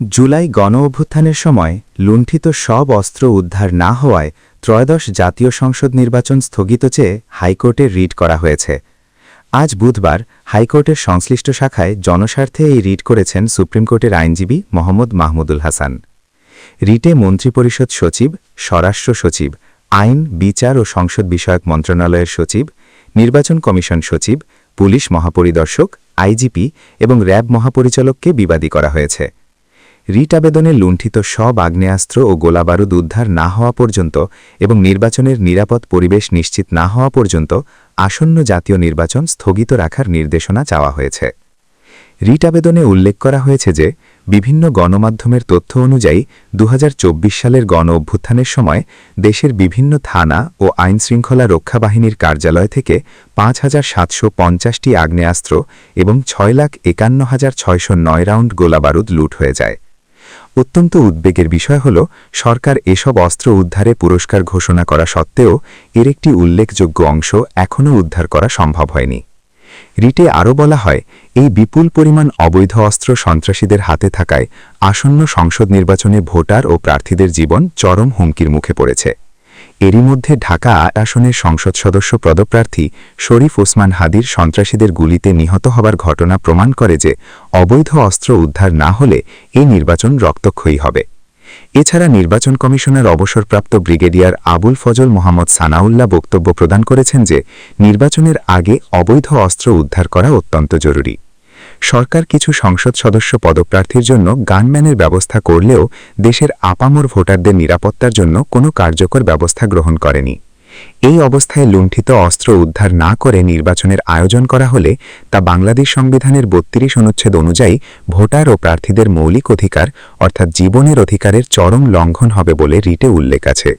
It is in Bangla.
জুলাই গণঅভ্যুত্থানের সময় লুণ্ঠিত সব অস্ত্র উদ্ধার না হওয়ায় ত্রয়োদশ জাতীয় সংসদ নির্বাচন স্থগিত চেয়ে হাইকোর্টে রিট করা হয়েছে। আজ বুধবার হাইকোর্টের সংশ্লিষ্ট শাখায় জনস্বার্থে এই রিট করেছেন সুপ্রিম কোর্টের আইনজীবী মোহাম্মদ মাহমুদুল হাসান। রিটে মন্ত্রিপরিষদ সচিব, স্বরাষ্ট্র সচিব, আইন, বিচার ও সংসদ বিষয়ক মন্ত্রণালয়ের সচিব, নির্বাচন কমিশন সচিব, পুলিশ মহাপরিদর্শক, আইজিপি এবং র্যাব মহাপরিচালককে বিবাদী করা হয়েছে। রিট আবেদনে লুণ্ঠিত সব আগ্নেয়াস্ত্র ও গোলাবারুদ উদ্ধার না হওয়া পর্যন্ত এবং নির্বাচনের নিরাপদ পরিবেশ নিশ্চিত না হওয়া পর্যন্ত আসন্ন জাতীয় নির্বাচন স্থগিত রাখার নির্দেশনা চাওয়া হয়েছে। রিট আবেদনে উল্লেখ করা হয়েছে যে বিভিন্ন গণমাধ্যমের তথ্য অনুযায়ী ২০২৪ সালের গণঅভ্যুত্থানের সময় দেশের বিভিন্ন থানা ও আইনশৃঙ্খলা রক্ষা বাহিনীর কার্যালয় থেকে ৫,৭৫০টি আগ্নেয়াস্ত্র এবং ৬,৫১,৬০৯ রাউন্ড গোলাবারুদ লুট হয়ে যায়। অত্যন্ত উদ্বেগের বিষয় হল সরকার এসব অস্ত্র উদ্ধারে পুরস্কার ঘোষণা করা সত্ত্বেও এর একটি উল্লেখযোগ্য অংশ এখনও উদ্ধার করা সম্ভব হয়নি। রিটে আরও বলা হয়, এই বিপুল পরিমাণ অবৈধ অস্ত্র সন্ত্রাসীদের হাতে থাকায় আসন্ন সংসদ নির্বাচনে ভোটার ও প্রার্থীদের জীবন চরম হুমকির মুখে পড়েছে। এরই মধ্যে ঢাকা আসনের সংসদ সদস্য পদপ্রার্থী শরীফ ওসমান হাদির সন্ত্রাসীদের গুলিতে নিহত হবার ঘটনা প্রমাণ করে যে অবৈধ অস্ত্র উদ্ধার না হলে এই নির্বাচন রক্তক্ষয়ী হবে। এছাড়া নির্বাচন কমিশনের অবসরপ্রাপ্ত ব্রিগেডিয়ার আবুল ফজল মোহাম্মদ সানাউল্লাহ বক্তব্য প্রদান করেছেন যে নির্বাচনের আগে অবৈধ অস্ত্র উদ্ধার করা অত্যন্ত জরুরি। সরকার কিছু সংসদ সদস্য পদপ্রার্থীর জন্য গানম্যানের ব্যবস্থা করলেও দেশের আপামর ভোটারদের নিরাপত্তার জন্য কোনো কার্যকর ব্যবস্থা গ্রহণ করেনি। এই অবস্থায় লুণ্ঠিত অস্ত্র উদ্ধার না করে নির্বাচনের আয়োজন করা হলে তা বাংলাদেশ সংবিধানের ৩২ অনুচ্ছেদ অনুযায়ী ভোটার ও প্রার্থীদের মৌলিক অধিকার অর্থাৎ জীবনের অধিকারের চরম লঙ্ঘন হবে বলে রিটে উল্লেখ আছে।